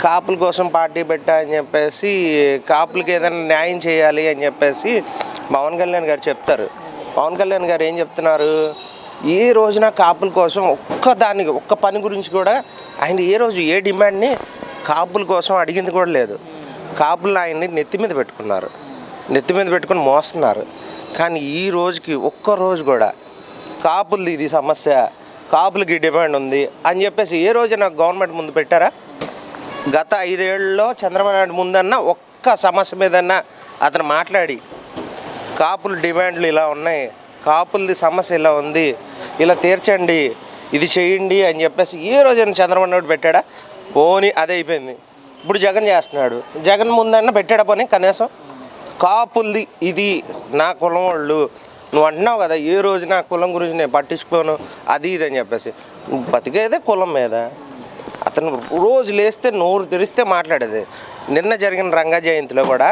కాపుల కోసం పార్టీ పెట్టా అని చెప్పేసి కాపులకి ఏదైనా న్యాయం చేయాలి అని చెప్పేసి పవన్ కళ్యాణ్ గారు చెప్తారు. పవన్ కళ్యాణ్ గారు ఏం చెప్తున్నారు, ఏ రోజున కాపుల కోసం ఒక్క పని గురించి కూడా ఆయన ఏ రోజు ఏ డిమాండ్ని కాపుల కోసం అడిగింది కూడా లేదు. కాపులు ఆయన్ని నెత్తి మీద పెట్టుకున్నారు, నెత్తి మీద పెట్టుకుని మోస్తున్నారు. కానీ ఈ రోజుకి ఒక్కరోజు కూడా కాపులది ఇది సమస్య, కాపులకి డిమాండ్ ఉంది అని చెప్పేసి ఏ రోజున గవర్నమెంట్ ముందు పెట్టారా? గత 5 ఏళ్లలో చంద్రబాబు నాయుడు ముందన్నా ఒక్క సమస్య మీదన్నా అతను మాట్లాడి కాపుల డిమాండ్లు ఇలా ఉన్నాయి, కాపులది సమస్య ఇలా ఉంది, ఇలా తీర్చండి, ఇది చేయండి అని చెప్పేసి ఏ రోజైనా చంద్రబాబు నాయుడు పెట్టాడా? పోనీ అదే అయిపోయింది. ఇప్పుడు జగన్ చేస్తున్నాడు, జగన్ ముందన్నా పెట్టాడా? పోనీ కనీసం కాపులది ఇది నా కులం వాళ్ళు నువ్వు అంటున్నావు కదా, ఏ రోజు నా కులం గురించి నేను పట్టించుకోను అది ఇది అని చెప్పేసి. నువ్వు బతికేదే కులం మీద. అతను రోజు లేస్తే నోరు తెరిస్తే మాట్లాడేది. నిన్న జరిగిన రంగా జయంతిలో కూడా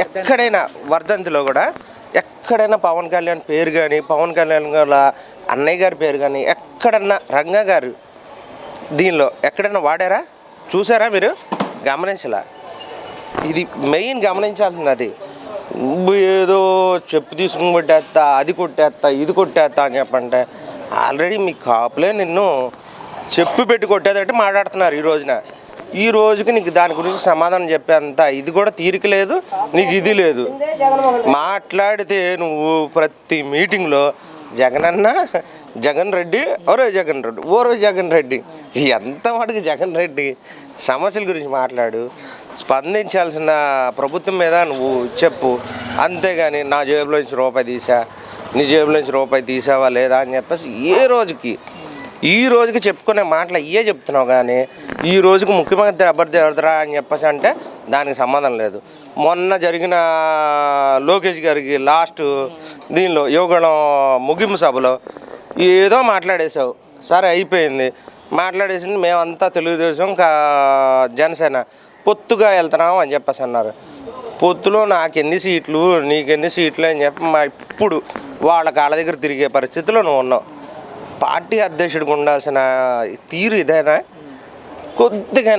ఎక్కడైనా వర్ధంతిలో కూడా ఎక్కడైనా పవన్ కళ్యాణ్ పేరు కానీ పవన్ కళ్యాణ్ గారి అన్నయ్య గారి పేరు కానీ ఎక్కడన్నా రంగా గారు దీనిలో ఎక్కడైనా వాడారా? చూసారా మీరు? గమనించలా. ఇది మెయిన్ గమనించాల్సింది. అది ఏదో చెప్పు తీసుకుని కొట్టేస్తా, అది కొట్టేస్తా, ఇది కొట్టేస్తా అని చెప్పంటే ఆల్రెడీ మీ కాపులే నిన్ను చెప్పు పెట్టి కొట్టేదంటే మాట్లాడుతున్నారు. ఈ రోజుకి నీకు దాని గురించి సమాధానం చెప్పేంత ఇది కూడా తీరిక లేదు, నీకు ఇది లేదు. మాట్లాడితే నువ్వు ప్రతి మీటింగ్లో జగన్ జగన్ రెడ్డి ఓరో జగన్ రెడ్డి ఓరో జగన్ రెడ్డి ఎంత మటుకు జగన్ రెడ్డి సమస్యల గురించి మాట్లాడు, స్పందించాల్సిన ప్రభుత్వం మీద నువ్వు చెప్పు. అంతేగాని నా జేబులో నుంచి రూపాయి తీసా, నీ జేబులో నుంచి రూపాయి తీసావా లేదా అని చెప్పేసి ఈ రోజుకి చెప్పుకునే మాటలు అయ్యే చెప్తున్నావు. కానీ ఈ రోజుకి ముఖ్యమంత్రి అభ్యర్థి ఎవరురా అని చెప్పేసి అంటే దానికి సంబంధం లేదు. మొన్న జరిగిన లోకేష్ గారికి లాస్ట్ దీనిలో యువగళం ముగింపు సభలో ఏదో మాట్లాడేసావు, సరే అయిపోయింది. మాట్లాడేసి మేమంతా తెలుగుదేశం జనసేన పొత్తుగా వెళ్తున్నాం అని చెప్పేసి అన్నారు. పొత్తులో నాకెన్ని సీట్లు నీకెన్ని సీట్లు అని చెప్పి ఇప్పుడు వాళ్ళ కాళ్ళ దగ్గర తిరిగే పరిస్థితిలో నువ్వు ఉన్నావు. పార్టీ అధ్యక్షుడికి ఉండాల్సిన తీరు ఇదైనా? కొద్దిగా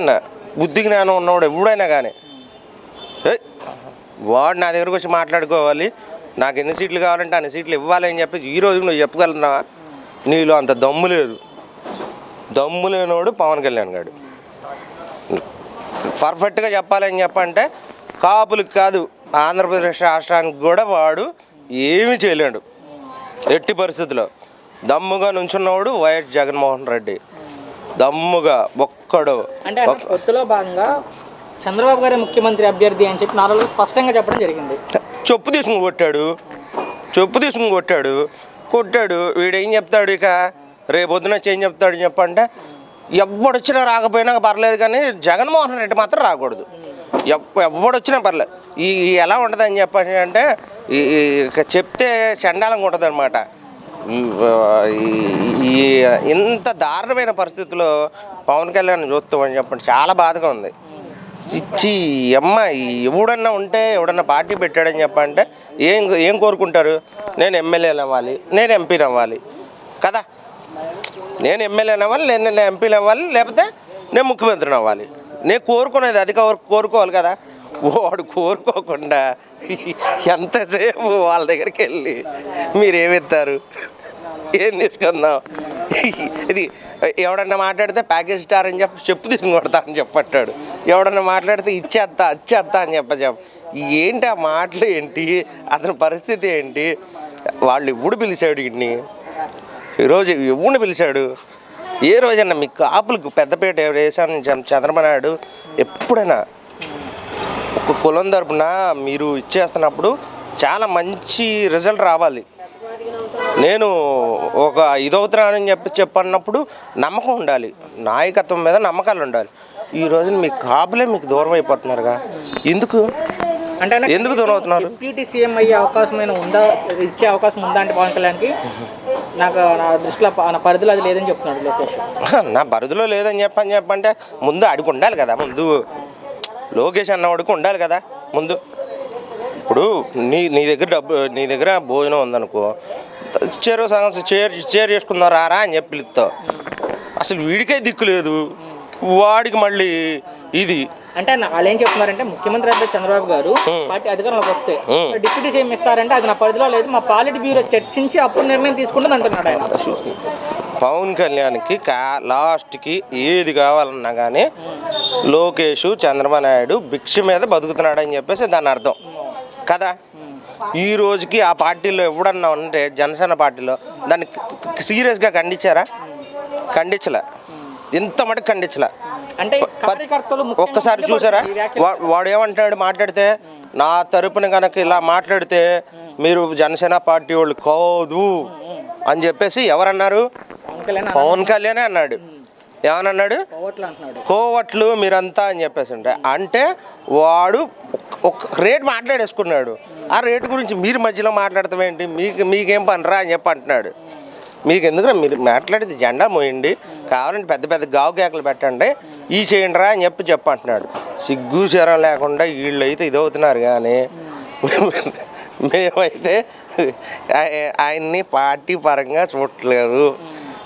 బుద్ధి జ్ఞానం ఉన్నవాడు ఎవడైనా కానీ వాడు నా దగ్గరకు వచ్చి మాట్లాడుకోవాలి, నాకు ఎన్ని సీట్లు కావాలంటే అన్ని సీట్లు ఇవ్వాలి అని చెప్పి ఈ రోజుకి నువ్వు చెప్పగలుగుతున్నావా? నీలో అంత దమ్ము లేదు. దమ్ము లేనివాడు పవన్ కళ్యాణ్ గారు. పర్ఫెక్ట్గా చెప్పాలని చెప్పంటే కాపులకు కాదు, ఆంధ్రప్రదేశ్ రాష్ట్రానికి కూడా వాడు ఏమీ చేయలేడు ఎట్టి పరిస్థితుల్లో. దమ్ముగా నుంచున్నవాడు వైఎస్ జగన్మోహన్ రెడ్డి. దమ్ముగా ఒక్కడు. అంటే పొత్తులో భాగంగా చంద్రబాబు గారి ముఖ్యమంత్రి అభ్యర్థి అని చెప్పి నాలుగు స్పష్టంగా చెప్పడం జరిగింది. చెప్పు తీసుకుని కొట్టాడు. వీడేం చెప్తాడు? ఇక రేపొద్దున ఏం చెప్తాడు చెప్పంటే ఎవడొచ్చినా రాకపోయినా పర్లేదు, కానీ జగన్మోహన్ రెడ్డి మాత్రం రాకూడదు. ఎవడొచ్చినా పర్లేదు. ఈ ఎలా ఉంటుందని చెప్పండి అంటే చెప్తే చండాలంగా ఉంటుంది అనమాట. ఇంత దారుణమైన పరిస్థితుల్లో పవన్ కళ్యాణ్ చూస్తామని చెప్పండి చాలా బాధగా ఉంది. ఇచ్చి అమ్మ ఎవడన్నా ఉంటే ఎవడన్నా పార్టీ పెట్టాడని చెప్పంటే ఏం కోరుకుంటారు? నేను ఎమ్మెల్యేలు అవ్వాలి, నేను ఎంపీని అవ్వాలి కదా. నేను ఎమ్మెల్యేని అవ్వాలి, నేను ఎంపీని అవ్వాలి, లేకపోతే నేను ముఖ్యమంత్రిని అవ్వాలి. నేను కోరుకునేది అది కోరుకోవాలి కదా. వాడు కోరుకోకుండా ఎంతసేపు వాళ్ళ దగ్గరికి వెళ్ళి మీరేమిస్తారు, ఏం తీసుకుందాం, ఇది ఎవడన్నా మాట్లాడితే ప్యాకేజ్ స్టార్ అని చెప్పు తీసుకుని కొడతా అని చెప్పట్టాడు. ఎవడన్నా మాట్లాడితే ఇచ్చేస్తా అని చెప్ప ఏంటి ఆ మాటలు ఏంటి, అతని పరిస్థితి ఏంటి? వాళ్ళు ఎప్పుడు పిలిచాడు వీడిని? ఈరోజు ఎవడిని పిలిచాడు? ఏ రోజైనా మీ కాపులకు పెద్దపేట వేసాను చంద్రబాబు నాయుడు ఎప్పుడైనా ఒక కులం తరపున మీరు ఇచ్చేస్తున్నప్పుడు చాలా మంచి రిజల్ట్ రావాలి. నేను ఒక ఇదవుతున్నానని చెప్పన్నప్పుడు నమ్మకం ఉండాలి, నాయకత్వం మీద నమ్మకాలు ఉండాలి. ఈ రోజున మీ కాపులే మీకు దూరం అయిపోతున్నారుగా. ఎందుకు దూరం అవుతున్నారు? డిప్యూటీ సీఎం అయ్యే అవకాశం ఉందా, ఇచ్చే అవకాశం ఉందా అంటే పవన్ కళ్యాణ్కి? నాకు నా దృష్టిలో నా పరిధిలో అది లేదని చెప్తున్నాడు లోకేష్. నా పరిధిలో లేదని చెప్పంటే ముందు అడిగి ఉండాలి కదా. ముందు లోకేష్ అన్నవాడికి ఉండాలి కదా ముందు. ఇప్పుడు నీ దగ్గర భోజనం ఉందనుకో, చెరువు సగం షేర్ చేసుకుందాం రారా అని చెప్పి పిలుస్తావు. అసలు వీడికే దిక్కు లేదు, వాడికి మళ్ళీ ఇది అంటే వాళ్ళు ఏం చెప్తున్నారంటే ముఖ్యమంత్రి అభ్యర్థి చంద్రబాబు గారు పార్టీ అధికారంలోకి వస్తే డిప్యూటీ సీఎం ఇస్తారంటే అది నా పరిధిలో లేదు, మా పాలిట్ బ్యూరో చర్చించి అప్పుడు నిర్ణయం తీసుకుంటుంది అంటున్నాడు ఆయన. పవన్ కళ్యాణ్కి లాస్ట్కి ఏది కావాలన్నా కానీ లోకేష్ చంద్రబాబు నాయుడు భిక్ష మీద బతుకుతున్నాడు అని చెప్పేసి దాని అర్థం కదా. ఈ రోజుకి ఆ పార్టీలో ఎవడన్నా ఉంటే జనసేన పార్టీలో దాన్ని సీరియస్గా ఖండించారా? ఖండించలే, ఇంత మటుకు ఖండించలే. అంటే ఒక్కసారి చూసారా వాడు ఏమంటాడు మాట్లాడితే, నా తరపున కనుక ఇలా మాట్లాడితే మీరు జనసేన పార్టీ వాళ్ళు కాదు అని చెప్పేసి ఎవరన్నారు? పవన్ కళ్యాణే అన్నాడు. ఏమన్నాడు? కోవట్లు మీరంతా అని చెప్పేసి అంటే వాడు ఒక రేటు మాట్లాడేసుకున్నాడు. ఆ రేటు గురించి మీరు మధ్యలో మాట్లాడతామేంటి, మీకేం పనిరా అని చెప్పి అంటున్నాడు. మీకు ఎందుకు మీరు మాట్లాడేది జెండా మోయండి, కావాలంటే పెద్ద పెద్ద గావు కేకలు పెట్టండి, ఈ చేయండి రా అని చెప్పి అంటున్నాడు. సిగ్గు చీరం లేకుండా వీళ్ళు అయితే ఇదవుతున్నారు. కానీ మేమైతే ఆయన్ని పార్టీ పరంగా చూడట్లేదు.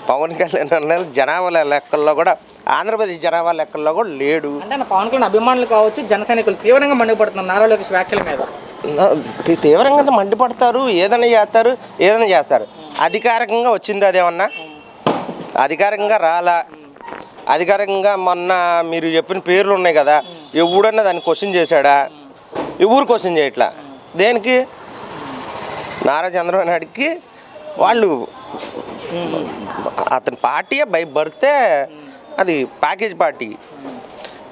పవన్ కళ్యాణ్ అన్నది జనాభా లెక్కల్లో కూడా, ఆంధ్రప్రదేశ్ జనాభా లెక్కల్లో కూడా లేడు. అంటే పవన్ కళ్యాణ్ అభిమానులు కావచ్చు, జన సైనికులు తీవ్రంగా మండిపడుతున్నారు నారా లోకేష్ వ్యాఖ్యల మీద. తీవ్రంగా మండిపడతారు, ఏదైనా చేస్తారు. అధికారికంగా వచ్చింది అదేమన్నా? అధికారికంగా రాలా. అధికారికంగా మొన్న మీరు చెప్పిన పేర్లు ఉన్నాయి కదా, ఎవడన్నా దాన్ని క్వశ్చన్ చేశాడా? ఎవరు క్వశ్చన్ చేయట్లా. దేనికి? నారా చంద్రబాబు నాయుడికి వాళ్ళు అతని పార్టీయే బై బర్తే అది ప్యాకేజ్ పార్టీ.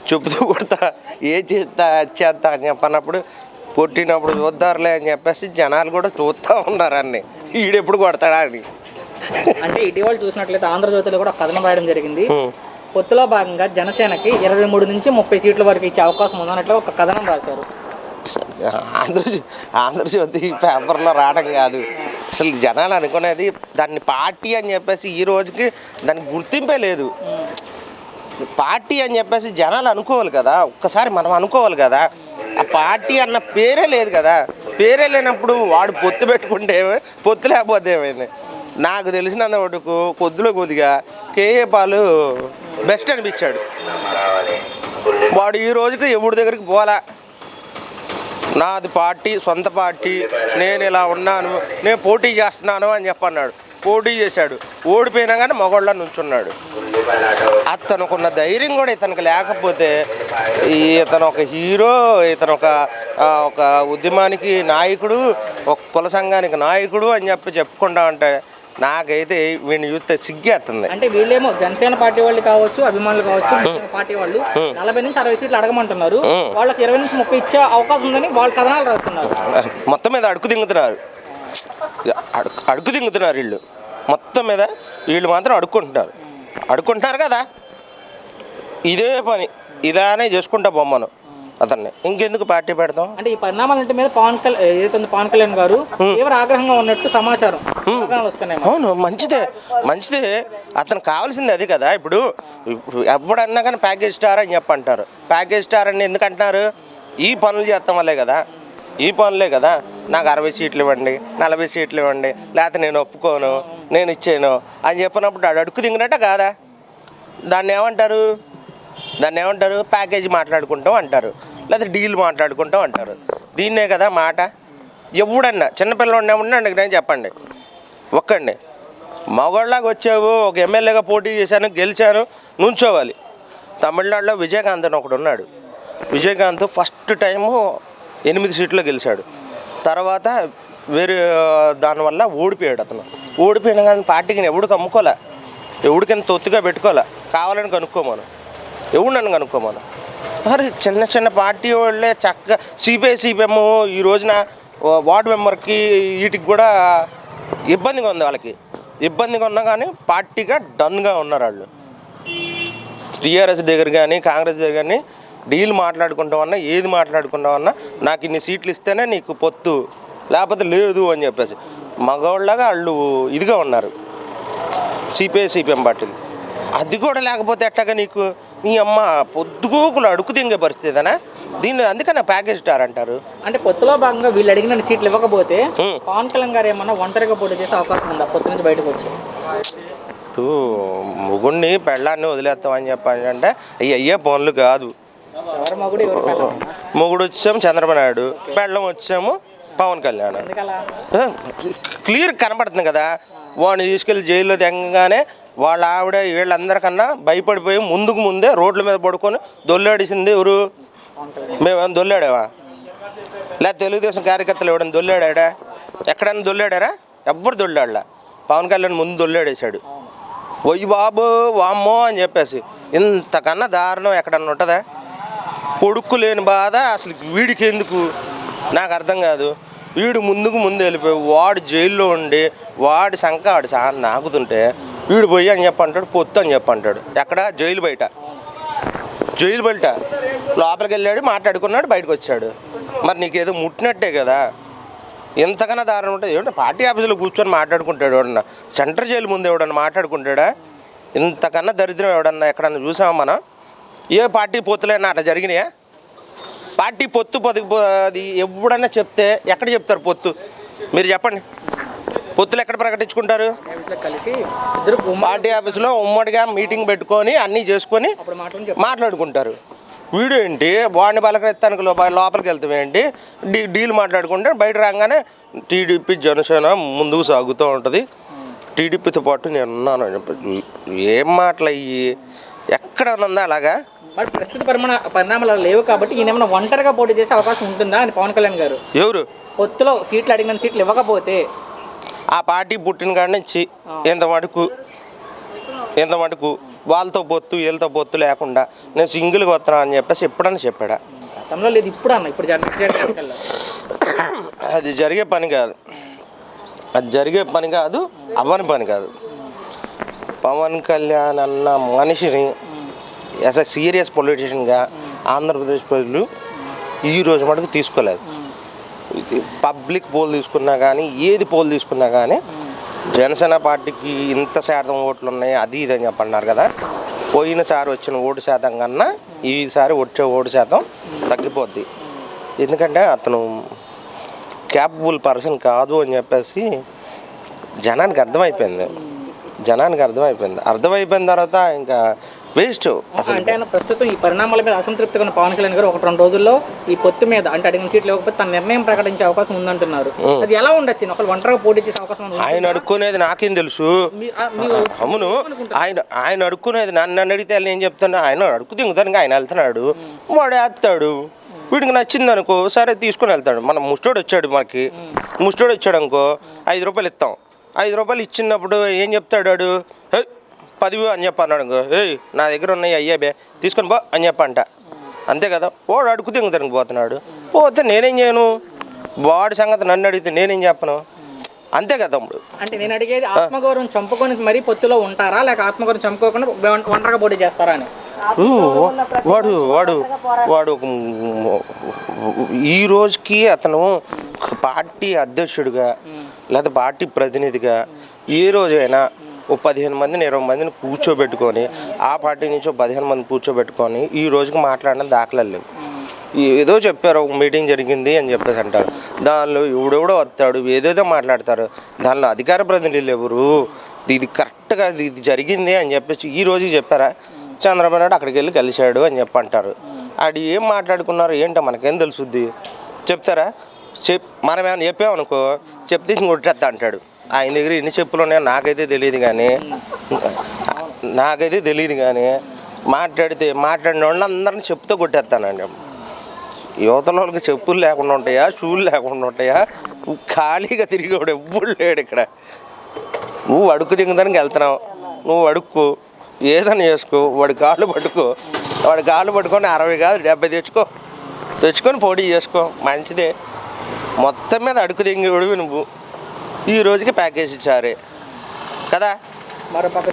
చెబుతూ కొడతా, ఏ చేస్తా అని చెప్పన్నప్పుడు కొట్టినప్పుడు చూద్దారులే అని చెప్పేసి జనాలు కూడా చూస్తూ ఉన్నారు అన్ని, ఈడెప్పుడు కొడతాడా అని. అంటే ఇటీవల చూసినట్లయితే ఆంధ్రజ్యోతిలో కూడా కథనం రాయడం జరిగింది. పొత్తులో భాగంగా జనసేనకి 23 నుంచి 30 సీట్ల వరకు ఇచ్చే అవకాశం ఉందన్నట్లు ఒక కథనం రాశారు. ఆంధ్రజ్యోతి పేపర్లో రావడం కాదు, అసలు జనాలు అనుకునేది దాన్ని పార్టీ అని చెప్పేసి ఈ రోజుకి దానికి గుర్తింపే లేదు. పార్టీ అని చెప్పేసి జనాలు అనుకోవాలి కదా, ఒక్కసారి మనం అనుకోవాలి కదా. ఆ పార్టీ అన్న పేరే లేదు కదా. పేరే లేనప్పుడు వాడు పొత్తు పెట్టుకుంటే పొత్తు లేకపోతే ఏమైంది? నాకు తెలిసినంత మటుకు కొద్దిగా కేఏ పాలు బెస్ట్ అనిపించాడు. వాడు ఈ రోజుకి ఎవరి దగ్గరికి పోలా, నాది పార్టీ, సొంత పార్టీ, నేను ఇలా ఉన్నాను, నేను పోటీ చేస్తున్నాను అని చెప్పన్నాడు. పోటీ చేశాడు, ఓడిపోయినా కానీ మగోళ్ళ నుంచున్నాడు. అతనుకున్న ధైర్యం కూడా ఇతనికి లేకపోతే, ఇతను ఒక హీరో, ఇతను ఒక ఉద్యమానికి నాయకుడు, ఒక కుల సంఘానికి నాయకుడు అని చెప్పుకుంటా ఉంటే నాకైతే వీడిని చూస్తే సిగ్గేస్తుంది. అంటే వీళ్ళేమో జనసేన పార్టీ వాళ్ళు కావచ్చు, అభిమానులు కావచ్చు, పార్టీ వాళ్ళు 40 నుంచి 60 సీట్లు అడగమంటున్నారు. వాళ్ళకి 20 నుంచి 30 ఇచ్చే అవకాశం ఉందని వాళ్ళు కథనాలు రాస్తున్నారు. మొత్తం మీద అడుగు దింగుతున్నారు వీళ్ళు. మొత్తం మీద వీళ్ళు మాత్రం అడుక్కుంటున్నారు కదా. ఇదే పని ఇదానే చేసుకుంటా బొమ్మను అతన్ని ఇంకెందుకు పార్టీ పెడతాం. అంటే ఈ పరిణామాలంటే మీద పవన్ కళ్యాణ్ గారు తీవ్ర ఆగ్రహంగా ఉన్నట్టు సమాచారం వస్తున్నాయి. అవును, మంచిదే. అతను కావాల్సింది అది కదా. ఇప్పుడు ఎవడన్నా కానీ ప్యాకేజ్ స్టార్ అని చెప్పంటారు. ప్యాకేజ్ స్టార్ అని ఎందుకు అంటున్నారు? ఈ పనులు చేస్తాం వల్లే కదా. ఈ పనులే కదా. నాకు 60 సీట్లు ఇవ్వండి, 40 సీట్లు ఇవ్వండి, లేకపోతే నేను ఒప్పుకోను, నేను ఇచ్చాను అని చెప్పినప్పుడు అడుగు దిగినట్ట కాదా? దాన్ని ఏమంటారు? ప్యాకేజీ మాట్లాడుకుంటాం అంటారు, లేదా డీల్ మాట్లాడుకుంటాం అంటారు. దీన్నే కదా మాట. ఎవడన్నా చిన్నపిల్లలు ఉన్నాడు నేను చెప్పండి, ఒక్కండి మగోళ్ళలాగా వచ్చావు, ఒక ఎమ్మెల్యేగా పోటీ చేశాను, గెలిచాను, నుంచోవాలి. తమిళనాడులో విజయకాంత్ అని ఒకడు ఉన్నాడు. విజయకాంత్ ఫస్ట్ టైము 8 సీట్లో గెలిచాడు. తర్వాత వేరే దానివల్ల ఓడిపోయాడు. అతను ఓడిపోయినా కానీ పార్టీకి ఎవడికి అమ్ముకోలే, ఎవడికైనా తొత్తుగా పెట్టుకోలే. కావాలని కనుక్కోమను, ఎవడని కనుక్కోమను. మరి చిన్న పార్టీ వాళ్ళే చక్కగా సిపిఎం ఈ రోజున వార్డు మెంబర్కి వీటికి కూడా ఇబ్బందిగా ఉంది. వాళ్ళకి ఇబ్బందిగా ఉన్నా కానీ పార్టీగా డన్గా ఉన్నారు వాళ్ళు. టీఆర్ఎస్ దగ్గర కానీ కాంగ్రెస్ దగ్గర కానీ డీల్ మాట్లాడుకుంటామన్నా, ఏది మాట్లాడుకుంటామన్నా, నాకు ఇన్ని సీట్లు ఇస్తేనే నీకు పొత్తు, లేకపోతే లేదు అని చెప్పేసి మగవాళ్ళగా వాళ్ళు ఇదిగా ఉన్నారు సిపిఎం పార్టీలు. అది కూడా లేకపోతే ఎట్టగా నీకు నీ అమ్మ పొద్దుగోకులు అడుగు తింగే పరిస్థితినా దీన్ని. అందుకని ప్యాకేజ్ స్టార్ అంటారు. అంటే పొత్తులో భాగంగా వీళ్ళు అడిగిన సీట్లు ఇవ్వకపోతే పవన్ కళ్యాణ్ గారు ఏమన్నా ఒంటరిగా పోటీ చేసే అవకాశం ఉందా పొత్తు నుంచి బయటకు వచ్చి? మొగుడిని పెళ్ళాన్ని వదిలేస్తామని చెప్పాలంటే అయ్యే పనులు కాదు. ఎవరు మగుడు ఎవరు పెళ్ళాం? మొగుడు వచ్చాము చంద్రబాబు నాయుడు, పెళ్ళం వచ్చాము పవన్ కళ్యాణ్. ఎందుకలా? క్లియర్ కనపడుతుంది కదా. వాడిని తీసుకెళ్ళి జైల్లో తెగగానే వాళ్ళ ఆవిడ వీళ్ళందరికన్నా భయపడిపోయి ముందుకు ముందే రోడ్ల మీద పడుకొని దొల్లాడిసింది ఎవరు? మేమేమైనా దొల్లాడావా? లేదా తెలుగుదేశం కార్యకర్తలు ఎవడన్నా దొల్లాడా? ఎక్కడైనా దొల్లాడారా? ఎవ్వరు దొల్లాడలా. పవన్ కళ్యాణ్ ముందు దొల్లాడేశాడు. ఒయ్యి బాబు వామ్మో అని చెప్పేసి. ఇంతకన్నా దారుణం ఎక్కడన్నా ఉంటుందా? కొడుకు లేని బాధ అసలు వీడికి ఎందుకు నాకు అర్థం కాదు. వీడు ముందుకు ముందు వెళ్ళిపోయి వాడు జైల్లో ఉండి వాడి సంఖ వాడు నాకుతుంటే వీడు పోయి అని చెప్పంటాడు, పొత్తు అని చెప్పంటాడు. ఎక్కడ? జైలు బయట. జైలు బయట లోపలికి వెళ్ళాడు, మాట్లాడుకున్నాడు, బయటకు వచ్చాడు. మరి నీకేదో ముట్టినట్టే కదా. ఎంతకన్నా దారుణం ఉంటుంది. ఏమన్నా పార్టీ ఆఫీసులో కూర్చొని మాట్లాడుకుంటాడు ఎవడన్నా? సెంటర్ జైలు ముందు ఎవడన్నా మాట్లాడుకుంటాడా? ఇంతకన్నా దరిద్రం ఎవడన్నా ఎక్కడన్నా చూసామా మనం? ఏ పార్టీ పొత్తులైనా అట్లా జరిగినాయా? పార్టీ పొత్తు అది ఎవడన్నా చెప్తే ఎక్కడ చెప్తారు పొత్తు? మీరు చెప్పండి. పొత్తులు ఎక్కడ ప్రకటించుకుంటారు? కలిసి ఇద్దరు పార్టీ ఆఫీసులో ఉమ్మడిగా మీటింగ్ పెట్టుకొని అన్నీ చేసుకొని మాట్లాడుకుంటారు. వీడియో ఏంటి? వాడిని పలకరెత్తానికి లోపలికి వెళ్తామేంటి? డీల్ మాట్లాడుకుంటే బయట రాగానే టీడీపీ జనసేన ముందుకు సాగుతూ ఉంటుంది, టీడీపీతో పాటు నేను ఉన్నాను అని చెప్పి ఏం మాటలు అయ్యి ఎక్కడ ఉందా అలాగా? మరి ప్రస్తుత పరిణామాలు లేవు కాబట్టి ఈయన ఏమైనా ఒంటరిగా పోటీ చేసే అవకాశం ఉంటుందా అని పవన్ కళ్యాణ్ గారు? ఎవరు పొత్తులో సీట్లు అడిగిన సీట్లు ఇవ్వకపోతే ఆ పార్టీ పుట్టిన కాడి నుంచి ఎంత మటుకు వాళ్ళతో పొత్తు వీళ్ళతో పొత్తు లేకుండా నేను సింగిల్గా వస్తున్నా అని చెప్పేసి ఎప్పుడన్నా చెప్పాడా? గతంలో లేదు, ఇప్పుడు అన్న ఇప్పుడు అది జరిగే పని కాదు. అవ్వని పని కాదు. పవన్ కళ్యాణ్ అన్న మనిషిని యాజ్ అ సీరియస్ పొలిటీషియన్గా ఆంధ్రప్రదేశ్ ప్రజలు ఈ రోజు మటుకు తీసుకోలేదు. పబ్లిక్ పోల్ తీసుకున్నా కానీ ఏది పోల్ తీసుకున్నా కానీ జనసేన పార్టీకి ఇంత శాతం ఓట్లు ఉన్నాయి అది ఇది అని చెప్పన్నారు కదా. పోయినసారి వచ్చిన ఓటు శాతం కన్నా ఈసారి వచ్చే ఓటు శాతం తగ్గిపోద్ది. ఎందుకంటే అతను క్యాపబుల్ పర్సన్ కాదు అని చెప్పేసి జనానికి అర్థమైపోయింది. అర్థమైపోయిన తర్వాత ఇంకా వేస్ట్ అసలు. అంటే ఆయన ప్రస్తుతం ఈ పరిణామాల మీద అసంతృప్తిగా ఉన్న పవన్ కళ్యాణ్ గారు 1-2 రోజుల్లో ఈ పొత్తు మీద అంటే అడిగిన సీట్లు లేకపోతే తన నిర్ణయం ప్రకటించే అవకాశం ఉందంటున్నారు. అది ఎలా ఉండొచ్చు? ఒకళ్ళు ఒంటరిగా పోటీ చేసే అవకాశం ఆయన అడుక్కునేది నాకేం తెలుసు? అవును, ఆయన అడుక్కునేది నన్ను అడిగితే నేను చెప్తాను. ఆయన అడుక్కు దిగుతాను, ఆయన వెళ్తున్నాడు, వాడు వేస్తాడు. వీడికి నచ్చింది అనుకో సరే తీసుకొని వెళ్తాడు. మన ముస్టోడు వచ్చాడు అనుకో 5 రూపాయలు ఇస్తాం. 5 రూపాయలు ఇచ్చినప్పుడు ఏం చెప్తాడు వాడు? 10 అని చెప్పన్నాడు అనుకో, నా దగ్గర ఉన్నాయి అయ్యాబే తీసుకొని పో అని చెప్పంట. అంతే కదా. వాడు అడుగు దిగుతానికి పోతున్నాడు. పోతే నేనేం చేయను? వాడి సంగతి నన్ను అడిగితే నేనేం చెప్పను? అంతే కదా తమ్ముడు. అంటే నేను అడిగేది ఆత్మగౌరవం చంపుకొని మరీ పొత్తులో ఉంటారా, లేక ఆత్మగౌరవం చంపుకోకుండా ఒంటరిగా పోటీ చేస్తారా అని. వాడు ఈ రోజుకి అతను పార్టీ అధ్యక్షుడిగా లేదా పార్టీ ప్రతినిధిగా ఏ రోజైనా 15 మందిని 20 మందిని కూర్చోబెట్టుకొని ఆ పార్టీ నుంచి 15 మంది కూర్చోబెట్టుకొని ఈ రోజుకి మాట్లాడిన దాఖలాలు లేవు. ఏదో చెప్పారు మీటింగ్ జరిగింది అని చెప్పేసి అంటారు. దానిలో ఎవడెవడో వస్తాడు, ఏదేదో మాట్లాడతారు. దానిలో అధికార ప్రతినిధులు ఎవరు? ఇది కరెక్ట్గా ఇది జరిగింది అని చెప్పేసి ఈ రోజుకి చెప్పారా? చంద్రబాబు నాయుడు అక్కడికి వెళ్ళి కలిశాడు అని చెప్పి అంటారు. అది ఏం మాట్లాడుకున్నారు ఏంటో మనకేం తెలుసుద్ది? చెప్తారా? మనం ఏమైనా చెప్పామనుకో చెప్తే కొట్టేస్తా అంటాడు. ఆయన దగ్గర ఎన్ని చెప్పులు ఉన్నాయో నాకైతే తెలియదు కానీ మాట్లాడిన వాళ్ళు అందరిని చెప్పుతో కొట్టేస్తానండి. యువతల వాళ్ళకి చెప్పులు లేకుండా ఉంటాయా, షూలు లేకుండా ఉంటాయా? ఖాళీగా తిరిగేవాడు ఎవ్వడు లేడు ఇక్కడ. నువ్వు అడుక్కు దిగుదానికి వెళ్తున్నావు, నువ్వు అడుక్కు ఏదైనా చేసుకో. వాడి కాళ్ళు పట్టుకొని 60 కాదు 70 తెచ్చుకొని పోటీ చేసుకో, మంచిదే. మొత్తం మీద అడుక్కు దింగేవాడివి నువ్వు. ఈ రోజుకి ప్యాకేజ్ ఇచ్చారే కదా. మరో పక్క